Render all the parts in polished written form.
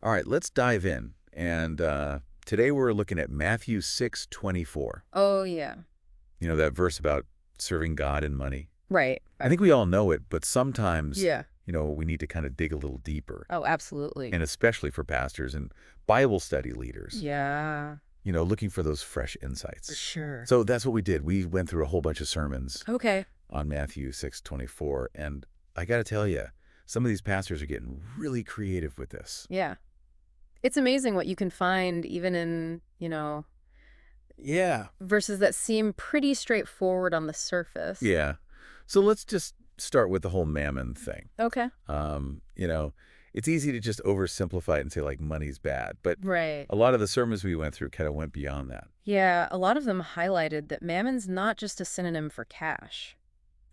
All right, let's dive in. And today we're looking at Matthew 6:24. Oh, yeah. You know, that verse about serving God and money. Right. I think we all know it, but sometimes, Yeah. we need to kind of dig a little deeper. Oh, absolutely. And especially for pastors and Bible study leaders, Yeah, looking for those fresh for insights. sure. So that's what we did. We went through a whole bunch of sermons Okay. on Matthew 6:24. And I got to tell you, some of these pastors are getting really creative with this. Yeah. It's amazing what you can find even in, Yeah. verses that seem pretty straightforward on the surface. Yeah. So let's just start with the whole mammon thing. Okay. It's easy to just oversimplify it and say, like, money's bad. But Right. a lot of the sermons we went through kind of went beyond that. Yeah, a lot of them highlighted that mammon's not just a synonym for cash.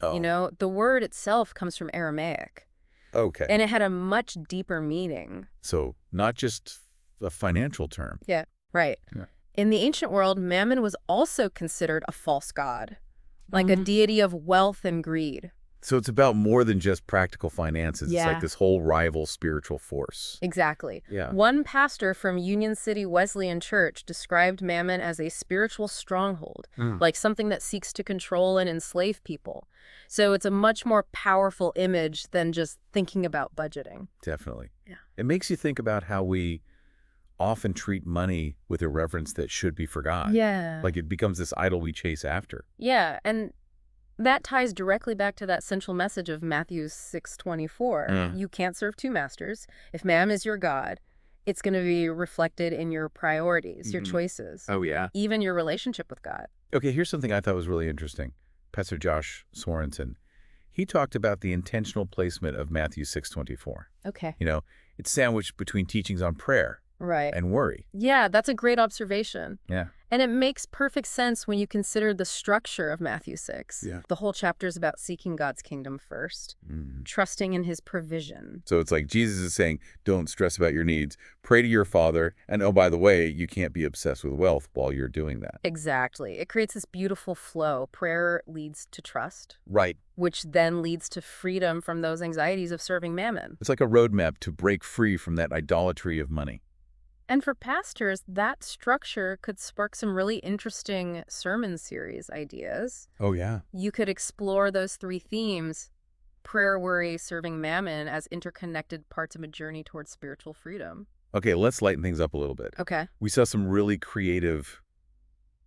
Oh, The word itself comes from Aramaic, okay. and it had a much deeper meaning. So not just a financial term. Yeah. Right. Yeah. In the ancient world, mammon was also considered a false god, like a deity of wealth and greed. So it's about more than just practical finances. It's Yeah. like this whole rival spiritual force. Exactly. Yeah. One pastor from Union City Wesleyan Church described mammon as a spiritual stronghold, like something that seeks to control and enslave people. So it's a much more powerful image than just thinking about budgeting. Definitely. Yeah. It makes you think about how we often treat money with a reverence that should be for God. Yeah. Like it becomes this idol we chase after. Yeah, and that ties directly back to that central message of Matthew 6:24. You can't serve two masters. If mammon is your god, it's going to be reflected in your priorities, your choices, Oh, yeah. even your relationship with God. Okay, here's something I thought was really interesting. Pastor Josh Sorensen, he talked about the intentional placement of Matthew 6:24. Okay. It's sandwiched between teachings on prayer Right. and worry. Yeah, that's a great observation. Yeah. And it makes perfect sense when you consider the structure of Matthew 6. Yeah. The whole chapter is about seeking God's kingdom first, trusting in his provision. So it's like Jesus is saying, don't stress about your needs. Pray to your Father. And oh, by the way, you can't be obsessed with wealth while you're doing that. Exactly. It creates this beautiful flow. Prayer leads to trust, Right. which then leads to freedom from those anxieties of serving mammon. It's like a roadmap to break free from that idolatry of money. And for pastors, that structure could spark some really interesting sermon series ideas. Oh, yeah. You could explore those three themes: prayer, worry, serving mammon, as interconnected parts of a journey towards spiritual freedom. Okay, let's lighten things up a little bit. Okay. We saw some really creative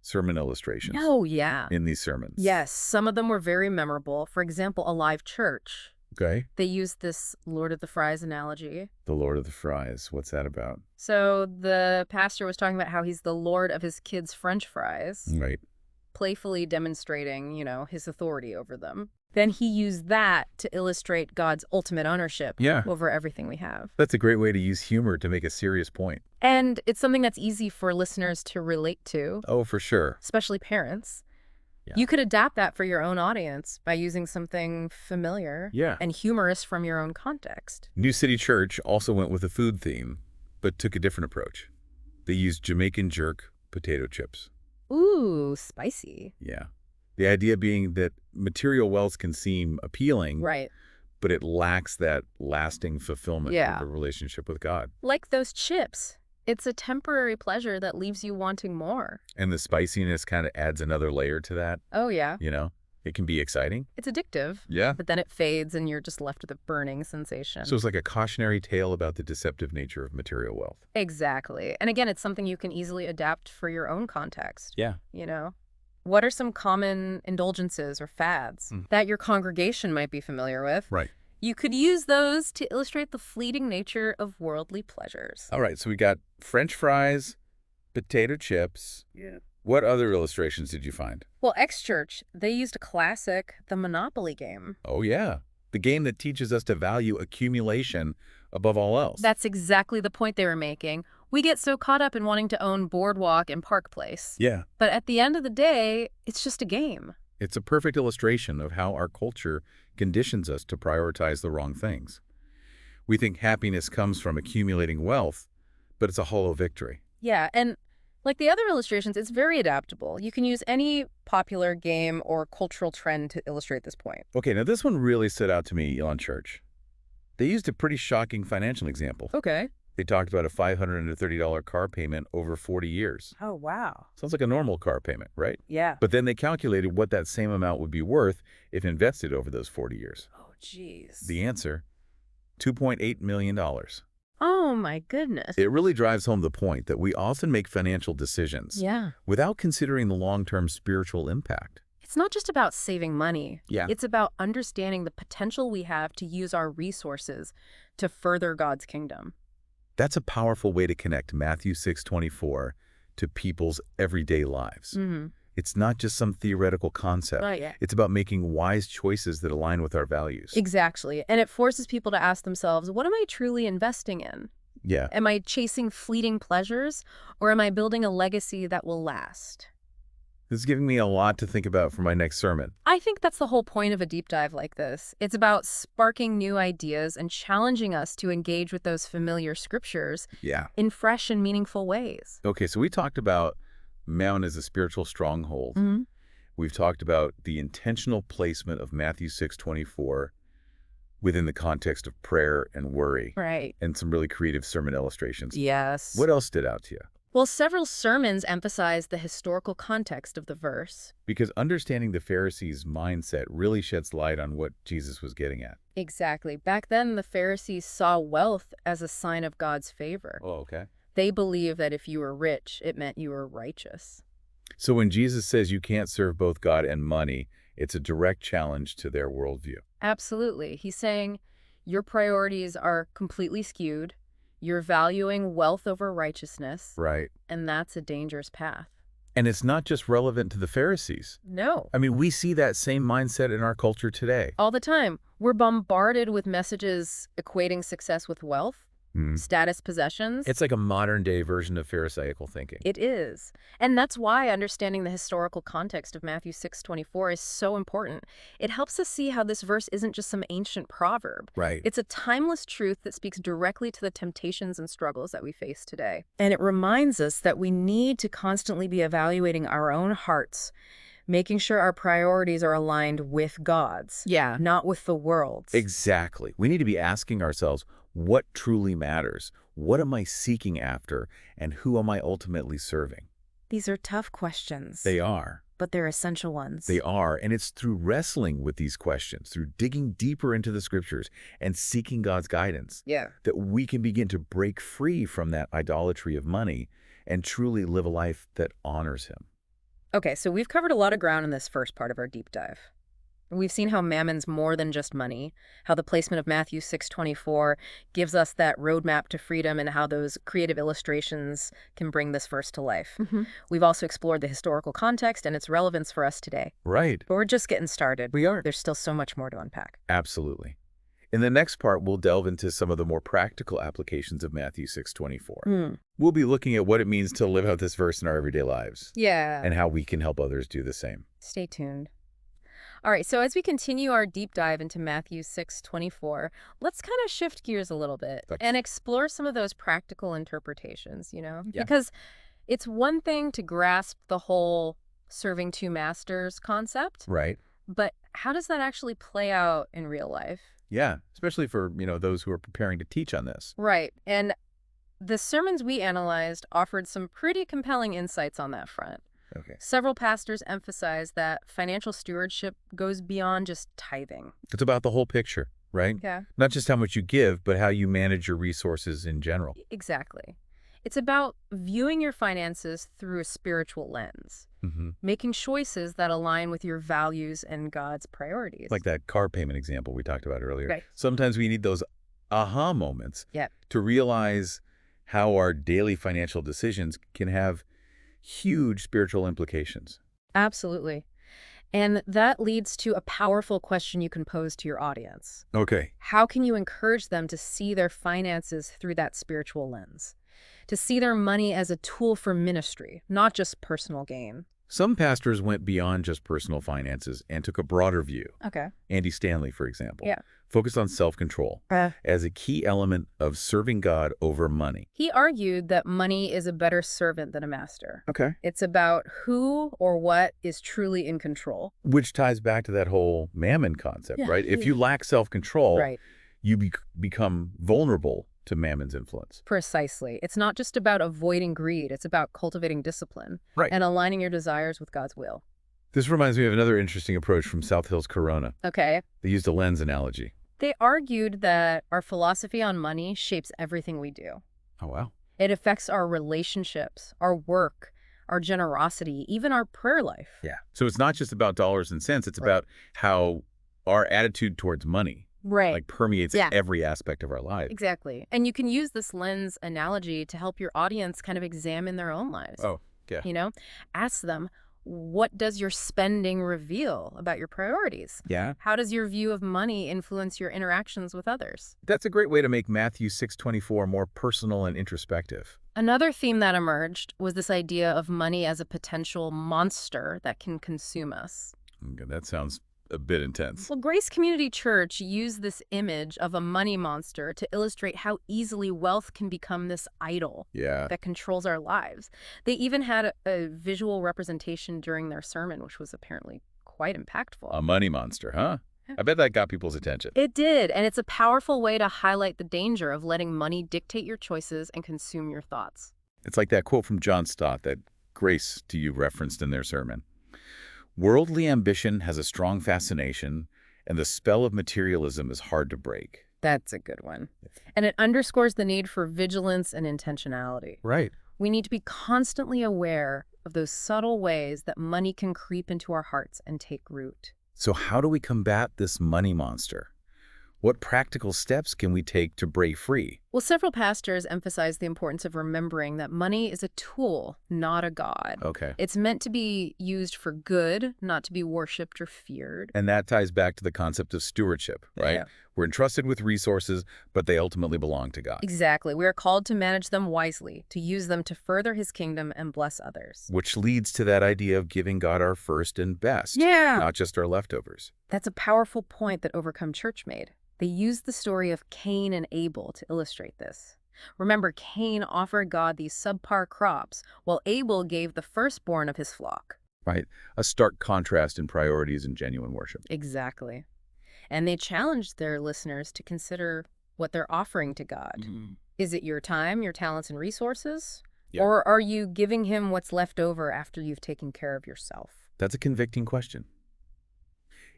sermon illustrations Oh, yeah. in these sermons. Yes, some of them were very memorable. For example, a live church. Okay. They used this Lord of the Fries analogy. The Lord of the Fries. What's that about? So the pastor was talking about how he's the lord of his kids' French fries, Right. playfully demonstrating, his authority over them. Then he used that to illustrate God's ultimate ownership Yeah. over everything we have. That's a great way to use humor to make a serious point. And it's something that's easy for listeners to relate to, Oh, for sure. especially parents. Yeah. You could adapt that for your own audience by using something familiar Yeah. and humorous from your own context. New City Church also went with a food theme, but took a different approach. They used Jamaican jerk potato chips. Ooh, spicy. Yeah. The idea being that material wealth can seem appealing, Right. but it lacks that lasting fulfillment Yeah. of a relationship with God. Like those chips. It's a temporary pleasure that leaves you wanting more. And the spiciness kind of adds another layer to that, Oh, yeah. It can be exciting. It's addictive. Yeah. But then it fades and you're just left with a burning sensation. So it's like a cautionary tale about the deceptive nature of material wealth. Exactly. And again, it's something you can easily adapt for your own context. Yeah. What are some common indulgences or fads that your congregation might be familiar with? Right. You could use those to illustrate the fleeting nature of worldly pleasures. All right. So we got French fries, potato chips. Yeah. What other illustrations did you find? Well, X-Church, they used a classic, the Monopoly game. Oh, yeah. The game that teaches us to value accumulation above all else. That's exactly the point they were making. We get so caught up in wanting to own Boardwalk and Park Place. Yeah. But at the end of the day, it's just a game. It's a perfect illustration of how our culture conditions us to prioritize the wrong things. We think happiness comes from accumulating wealth, but it's a hollow victory. Yeah, and like the other illustrations, it's very adaptable. You can use any popular game or cultural trend to illustrate this point. Okay, now this one really stood out to me on church. They used a pretty shocking financial example. Okay. They talked about a $530 car payment over 40 years. Oh, wow. Sounds like a normal car payment, right? Yeah. But then they calculated what that same amount would be worth if invested over those 40 years. Oh, geez. The answer, $2.8 million. Oh, my goodness. It really drives home the point that we often make financial decisions without considering the long-term spiritual impact. It's not just about saving money. Yeah. It's about understanding the potential we have to use our resources to further God's kingdom. That's a powerful way to connect Matthew 6:24 to people's everyday lives. It's not just some theoretical concept. It's about making wise choices that align with our values. Exactly. And it forces people to ask themselves, what am I truly investing in? Yeah. Am I chasing fleeting pleasures, or am I building a legacy that will last? This is giving me a lot to think about for my next sermon. I think that's the whole point of a deep dive like this. It's about sparking new ideas and challenging us to engage with those familiar scriptures in fresh and meaningful ways. Okay, so we talked about mammon as a spiritual stronghold. We've talked about the intentional placement of Matthew 6:24 within the context of prayer and worry. Right. And some really creative sermon illustrations. Yes. What else stood out to you? Well, several sermons emphasize the historical context of the verse. Because understanding the Pharisees' mindset really sheds light on what Jesus was getting at. Exactly. Back then, the Pharisees saw wealth as a sign of God's favor. Oh, okay. They believed that if you were rich, it meant you were righteous. So when Jesus says you can't serve both God and money, it's a direct challenge to their worldview. Absolutely. He's saying your priorities are completely skewed. You're valuing wealth over righteousness. Right. And that's a dangerous path. And it's not just relevant to the Pharisees. No. I mean, we see that same mindset in our culture today. All the time. We're bombarded with messages equating success with wealth, status, possessions. It's like a modern-day version of Pharisaical thinking. It is. And that's why understanding the historical context of Matthew 6:24 is so important. It helps us see how this verse isn't just some ancient proverb. Right. It's a timeless truth that speaks directly to the temptations and struggles that we face today. And it reminds us that we need to constantly be evaluating our own hearts, making sure our priorities are aligned with God's, not with the world's. Exactly. We need to be asking ourselves, what truly matters? What am I seeking after? And who am I ultimately serving? These are tough questions. They are. But they're essential ones. They are. And it's through wrestling with these questions, through digging deeper into the scriptures and seeking God's guidance, that we can begin to break free from that idolatry of money and truly live a life that honors Him. Okay, so we've covered a lot of ground in this first part of our deep dive. We've seen how mammon's more than just money, how the placement of Matthew 6:24 gives us that roadmap to freedom, and how those creative illustrations can bring this verse to life. We've also explored the historical context and its relevance for us today. Right. But we're just getting started. We are. There's still so much more to unpack. Absolutely. In the next part, we'll delve into some of the more practical applications of Matthew 6:24. We'll be looking at what it means to live out this verse in our everyday lives. And how we can help others do the same. Stay tuned. All right, so as we continue our deep dive into Matthew 6:24, let's kind of shift gears a little bit and explore some of those practical interpretations, Because it's one thing to grasp the whole serving two masters concept. Right. But how does that actually play out in real life? Yeah, especially for, those who are preparing to teach on this. Right. And the sermons we analyzed offered some pretty compelling insights on that front. Okay. Several pastors emphasize that financial stewardship goes beyond just tithing. It's about the whole picture, right? Yeah. Not just how much you give, but how you manage your resources in general. Exactly. It's about viewing your finances through a spiritual lens, making choices that align with your values and God's priorities. Like that car payment example we talked about earlier. Right. Sometimes we need those aha moments to realize how our daily financial decisions can have huge spiritual implications. Absolutely. And that leads to a powerful question you can pose to your audience. Okay. How can you encourage them to see their finances through that spiritual lens? To see their money as a tool for ministry, not just personal gain. Some pastors went beyond just personal finances and took a broader view. Okay. Andy Stanley, for example, Yeah. focused on self-control as a key element of serving God over money. He argued that money is a better servant than a master. Okay. It's about who or what is truly in control. Which ties back to that whole mammon concept, Yeah. right? If you lack self-control, Right. you become vulnerable to mammon's influence. Precisely. It's not just about avoiding greed. It's about cultivating discipline and aligning your desires with God's will. This reminds me of another interesting approach from South Hill's Corona. Okay. They used a lens analogy. They argued that our philosophy on money shapes everything we do. Oh, wow. It affects our relationships, our work, our generosity, even our prayer life. Yeah. So it's not just about dollars and cents. It's about how our attitude towards money permeates every aspect of our lives. Exactly. And you can use this lens analogy to help your audience kind of examine their own lives. Oh, yeah. You know, ask them, what does your spending reveal about your priorities? Yeah. How does your view of money influence your interactions with others? That's a great way to make Matthew 6:24 more personal and introspective. Another theme that emerged was this idea of money as a potential monster that can consume us. Okay, that sounds a bit intense. Well, Grace Community Church used this image of a money monster to illustrate how easily wealth can become this idol that controls our lives. They even had a visual representation during their sermon, which was apparently quite impactful. A money monster, huh? I bet that got people's attention. It did, and it's a powerful way to highlight the danger of letting money dictate your choices and consume your thoughts. It's like that quote from John Stott that Grace to you referenced in their sermon. Worldly ambition has a strong fascination, and the spell of materialism is hard to break. That's a good one. And it underscores the need for vigilance and intentionality. Right. We need to be constantly aware of those subtle ways that money can creep into our hearts and take root. So how do we combat this money monster? What practical steps can we take to break free? Well, several pastors emphasize the importance of remembering that money is a tool, not a god. Okay. It's meant to be used for good, not to be worshipped or feared. And that ties back to the concept of stewardship, right? Yeah. We're entrusted with resources, but they ultimately belong to God. Exactly. We are called to manage them wisely, to use them to further his kingdom and bless others. Which leads to that idea of giving God our first and best, not just our leftovers. That's a powerful point that Overcome Church made. They used the story of Cain and Abel to illustrate this. Remember, Cain offered God these subpar crops, while Abel gave the firstborn of his flock. Right. A stark contrast in priorities and genuine worship. Exactly. And they challenged their listeners to consider what they're offering to God. Mm-hmm. Is it your time, your talents, and resources? Yeah. Or are you giving him what's left over after you've taken care of yourself? That's a convicting question.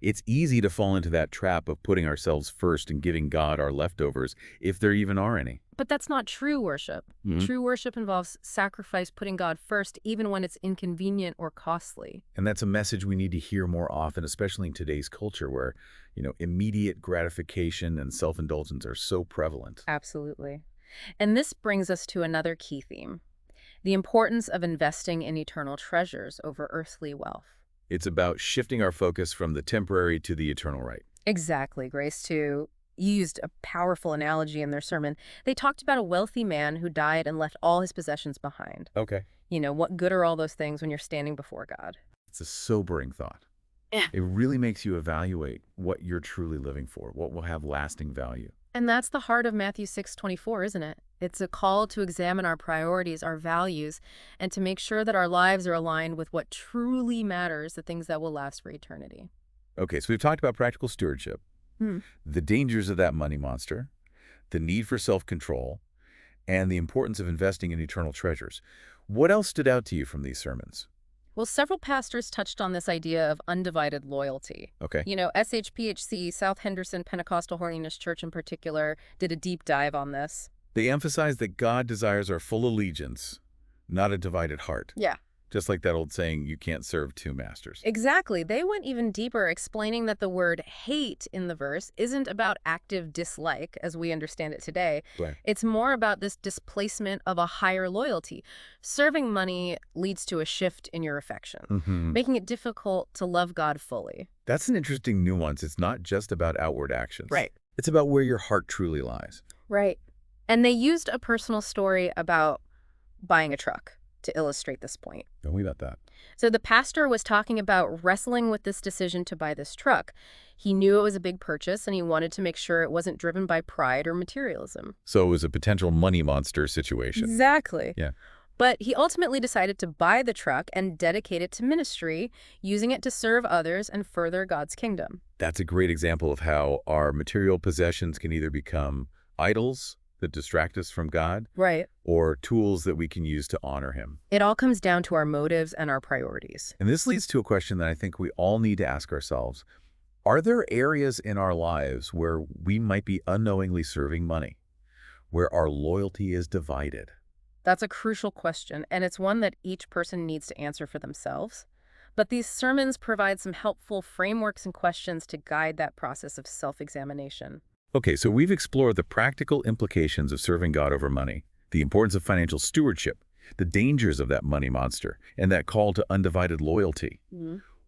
It's easy to fall into that trap of putting ourselves first and giving God our leftovers, if there even are any. But that's not true worship. Mm-hmm. True worship involves sacrifice, putting God first, even when it's inconvenient or costly. And that's a message we need to hear more often, especially in today's culture where, immediate gratification and self-indulgence are so prevalent. Absolutely. And this brings us to another key theme, the importance of investing in eternal treasures over earthly wealth. It's about shifting our focus from the temporary to the eternal, right? Exactly, Grace, too. Used a powerful analogy in their sermon. They talked about a wealthy man who died and left all his possessions behind. Okay. What good are all those things when you're standing before God? It's a sobering thought. Yeah. It really makes you evaluate what you're truly living for, what will have lasting value. And that's the heart of Matthew 6:24, isn't it? It's a call to examine our priorities, our values, and to make sure that our lives are aligned with what truly matters, the things that will last for eternity. Okay, so we've talked about practical stewardship, the dangers of that money monster, the need for self-control, and the importance of investing in eternal treasures. What else stood out to you from these sermons? Well, several pastors touched on this idea of undivided loyalty. Okay. SHPHC, South Henderson Pentecostal Holiness Church in particular, did a deep dive on this. They emphasize that God desires our full allegiance, not a divided heart. Yeah. Just like that old saying, you can't serve two masters. Exactly. They went even deeper, explaining that the word hate in the verse isn't about active dislike, as we understand it today. Right. It's more about this displacement of a higher loyalty. Serving money leads to a shift in your affections, making it difficult to love God fully. That's an interesting nuance. It's not just about outward actions. Right. It's about where your heart truly lies. Right. And they used a personal story about buying a truck to illustrate this point. Tell me about that. So the pastor was talking about wrestling with this decision to buy this truck. He knew it was a big purchase, and he wanted to make sure it wasn't driven by pride or materialism. So it was a potential money monster situation. Exactly. Yeah. But he ultimately decided to buy the truck and dedicate it to ministry, using it to serve others and further God's kingdom. That's a great example of how our material possessions can either become idols that distract us from God, Right. or tools that we can use to honor him? It all comes down to our motives and our priorities. And this leads to a question that I think we all need to ask ourselves. Are there areas in our lives where we might be unknowingly serving money, where our loyalty is divided? That's a crucial question, and it's one that each person needs to answer for themselves. But these sermons provide some helpful frameworks and questions to guide that process of self-examination. Okay, so we've explored the practical implications of serving God over money, the importance of financial stewardship, the dangers of that money monster, and that call to undivided loyalty.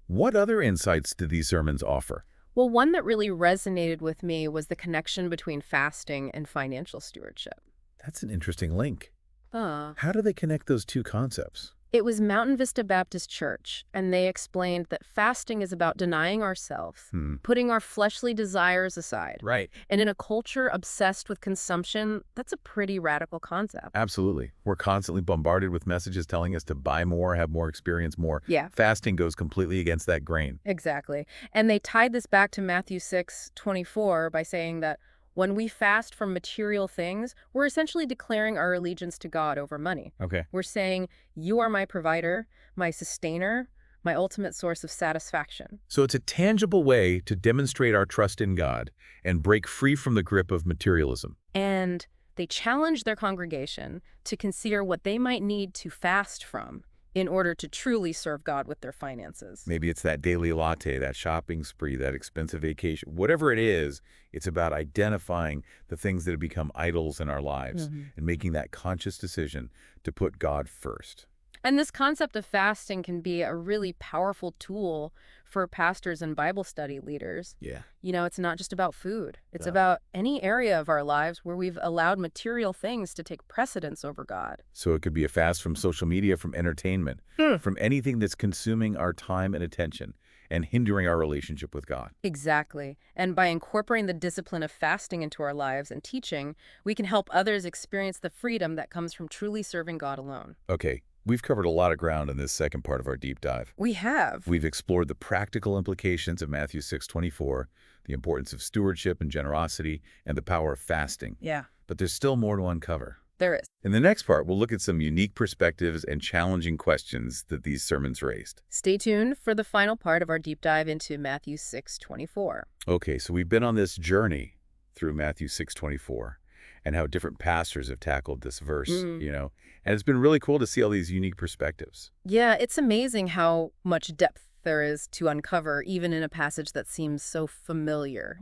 What other insights do these sermons offer? Well, one that really resonated with me was the connection between fasting and financial stewardship. That's an interesting link. Uh, How do they connect those two concepts? It was Mountain Vista Baptist Church, and they explained that fasting is about denying ourselves, putting our fleshly desires aside. Right. And in a culture obsessed with consumption, that's a pretty radical concept. Absolutely. We're constantly bombarded with messages telling us to buy more, have more, experience more. Yeah. Fasting goes completely against that grain. Exactly. And they tied this back to Matthew 6:24 by saying that when we fast from material things, we're essentially declaring our allegiance to God over money. Okay. We're saying, you are my provider, my sustainer, my ultimate source of satisfaction. So it's a tangible way to demonstrate our trust in God and break free from the grip of materialism. And they challenge their congregation to consider what they might need to fast from in order to truly serve God with their finances. Maybe it's that daily latte, that shopping spree, that expensive vacation. Whatever it is, it's about identifying the things that have become idols in our lives and making that conscious decision to put God first. And this concept of fasting can be a really powerful tool for pastors and Bible study leaders. Yeah. You know, it's not just about food. It's about any area of our lives where we've allowed material things to take precedence over God. So it could be a fast from social media, from entertainment, from anything that's consuming our time and attention and hindering our relationship with God. Exactly. And by incorporating the discipline of fasting into our lives and teaching, we can help others experience the freedom that comes from truly serving God alone. Okay. We've covered a lot of ground in this second part of our deep dive. We have. We've explored the practical implications of Matthew 6:24, the importance of stewardship and generosity, and the power of fasting. Yeah. But there's still more to uncover. There is. In the next part, we'll look at some unique perspectives and challenging questions that these sermons raised. Stay tuned for the final part of our deep dive into Matthew 6:24. Okay, so we've been on this journey through Matthew 6:24 and how different pastors have tackled this verse, and it's been really cool to see all these unique perspectives. Yeah, it's amazing how much depth there is to uncover, even in a passage that seems so familiar,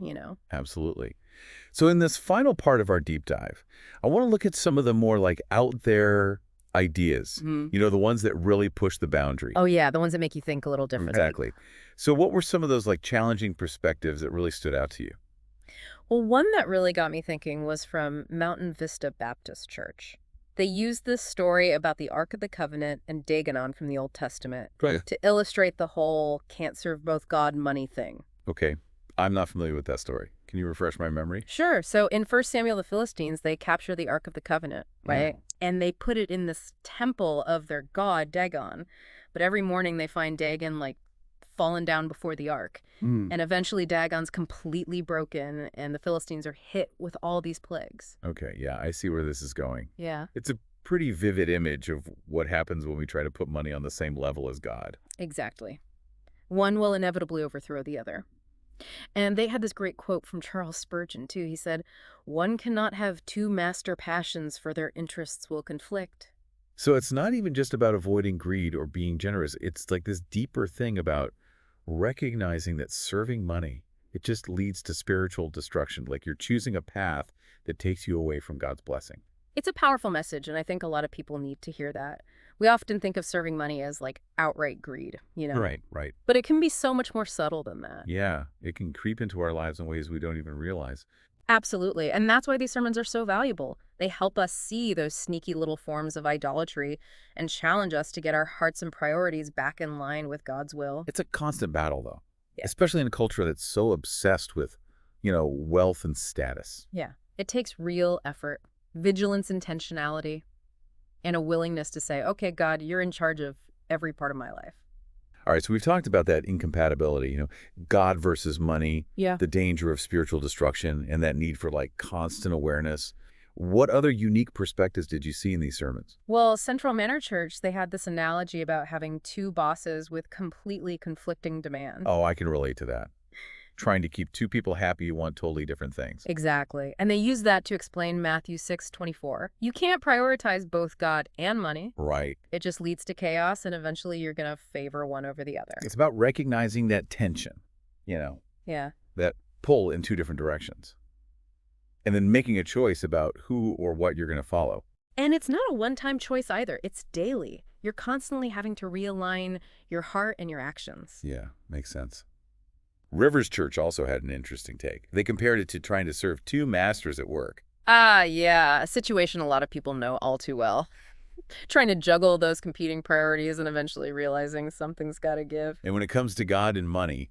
Absolutely. So in this final part of our deep dive, I want to look at some of the more out there ideas, the ones that really push the boundary. Oh, yeah, the ones that make you think a little differently. Exactly. So what were some of those challenging perspectives that really stood out to you? Well, one that really got me thinking was from Mountain Vista Baptist Church. They used this story about the Ark of the Covenant and Dagon from the Old Testament to illustrate the whole can't serve both God and money thing. Okay. I'm not familiar with that story. Can you refresh my memory? Sure. So in 1 Samuel, the Philistines, they capture the Ark of the Covenant, right? And they put it in this temple of their god, Dagon. But every morning they find Dagon, fallen down before the Ark. And eventually Dagon's completely broken, and the Philistines are hit with all these plagues. Okay, yeah, I see where this is going. Yeah. It's a pretty vivid image of what happens when we try to put money on the same level as God. Exactly. One will inevitably overthrow the other. And they had this great quote from Charles Spurgeon, too. He said, "One cannot have two master passions, for their interests will conflict." So it's not even just about avoiding greed or being generous. It's this deeper thing about recognizing that serving money, it just leads to spiritual destruction. You're choosing a path that takes you away from God's blessing. It's a powerful message, and I think a lot of people need to hear that. We often think of serving money as outright greed, Right. But it can be so much more subtle than that. Yeah, it can creep into our lives in ways we don't even realize. Absolutely. And that's why these sermons are so valuable. They help us see those sneaky little forms of idolatry and challenge us to get our hearts and priorities back in line with God's will. It's a constant battle, though, especially in a culture that's so obsessed with, wealth and status. Yeah. It takes real effort, vigilance, intentionality, and a willingness to say, okay, God, you're in charge of every part of my life. All right, so we've talked about that incompatibility, God versus money, the danger of spiritual destruction, and that need for constant awareness. What other unique perspectives did you see in these sermons? Well, Central Manor Church, they had this analogy about having two bosses with completely conflicting demands. Oh, I can relate to that. Trying to keep two people happy who want totally different things. Exactly. And they use that to explain Matthew 6:24. You can't prioritize both God and money. Right. It just leads to chaos, and eventually you're going to favor one over the other. It's about recognizing that tension, Yeah. that pull in two different directions. And then making a choice about who or what you're going to follow. And it's not a one-time choice either. It's daily. You're constantly having to realign your heart and your actions. Yeah, makes sense. Rivers Church also had an interesting take. They compared it to trying to serve two masters at work. Yeah, a situation a lot of people know all too well. Trying to juggle those competing priorities and eventually realizing something's got to give. And when it comes to God and money,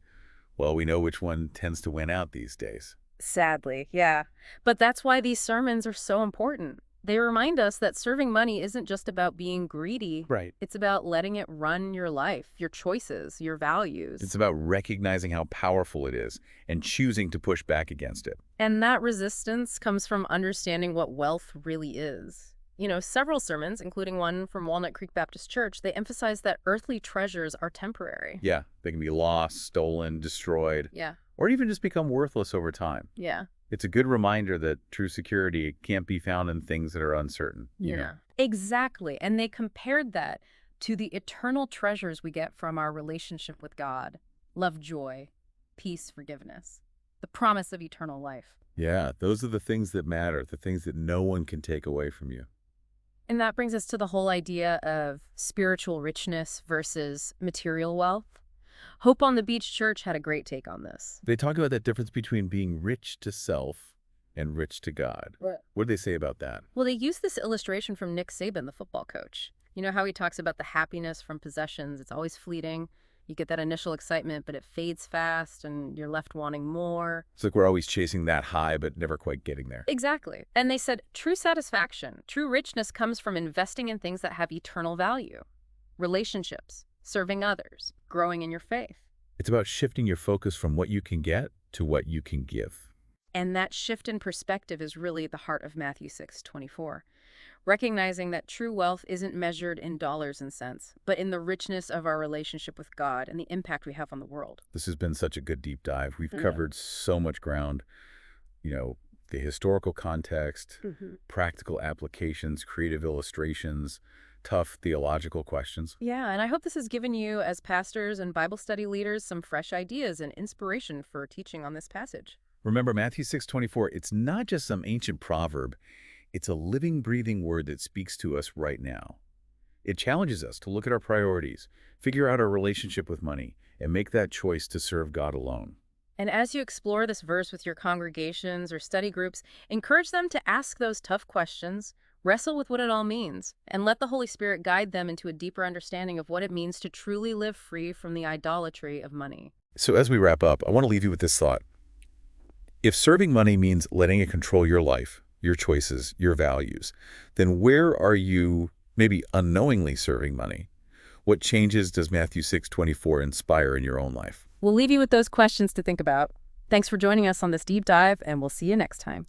well, we know which one tends to win out these days. Sadly, yeah. But that's why these sermons are so important. They remind us that serving money isn't just about being greedy. Right. It's about letting it run your life, your choices, your values. It's about recognizing how powerful it is and choosing to push back against it. And that resistance comes from understanding what wealth really is. Several sermons, including one from Walnut Creek Baptist Church, they emphasize that earthly treasures are temporary. Yeah, they can be lost, stolen, destroyed. Yeah. Or even just become worthless over time. Yeah. It's a good reminder that true security can't be found in things that are uncertain. You know? Exactly. And they compared that to the eternal treasures we get from our relationship with God. Love, joy, peace, forgiveness. The promise of eternal life. Yeah, those are the things that matter, the things that no one can take away from you. And that brings us to the whole idea of spiritual richness versus material wealth. Hope on the Beach Church had a great take on this. They talk about that difference between being rich to self and rich to God. Right. What do they say about that? Well, they use this illustration from Nick Saban, the football coach. You know how he talks about the happiness from possessions? It's always fleeting. You get that initial excitement, but it fades fast and you're left wanting more. It's like we're always chasing that high, but never quite getting there. Exactly. And they said true satisfaction, true richness comes from investing in things that have eternal value. Relationships, serving others, growing in your faith. It's about shifting your focus from what you can get to what you can give. And that shift in perspective is really the heart of Matthew 6:24. Recognizing that true wealth isn't measured in dollars and cents, but in the richness of our relationship with God and the impact we have on the world. This has been such a good deep dive. We've covered so much ground, the historical context, practical applications, creative illustrations, tough theological questions. Yeah, and I hope this has given you, as pastors and Bible study leaders, some fresh ideas and inspiration for teaching on this passage. Remember, Matthew 6:24, it's not just some ancient proverb. It's a living, breathing word that speaks to us right now. It challenges us to look at our priorities, figure out our relationship with money, and make that choice to serve God alone. And as you explore this verse with your congregations or study groups, encourage them to ask those tough questions, wrestle with what it all means, and let the Holy Spirit guide them into a deeper understanding of what it means to truly live free from the idolatry of money. So as we wrap up, I want to leave you with this thought. If serving money means letting it control your life, your choices, your values, then where are you maybe unknowingly serving money? What changes does Matthew 6:24 inspire in your own life? We'll leave you with those questions to think about. Thanks for joining us on this deep dive, and we'll see you next time.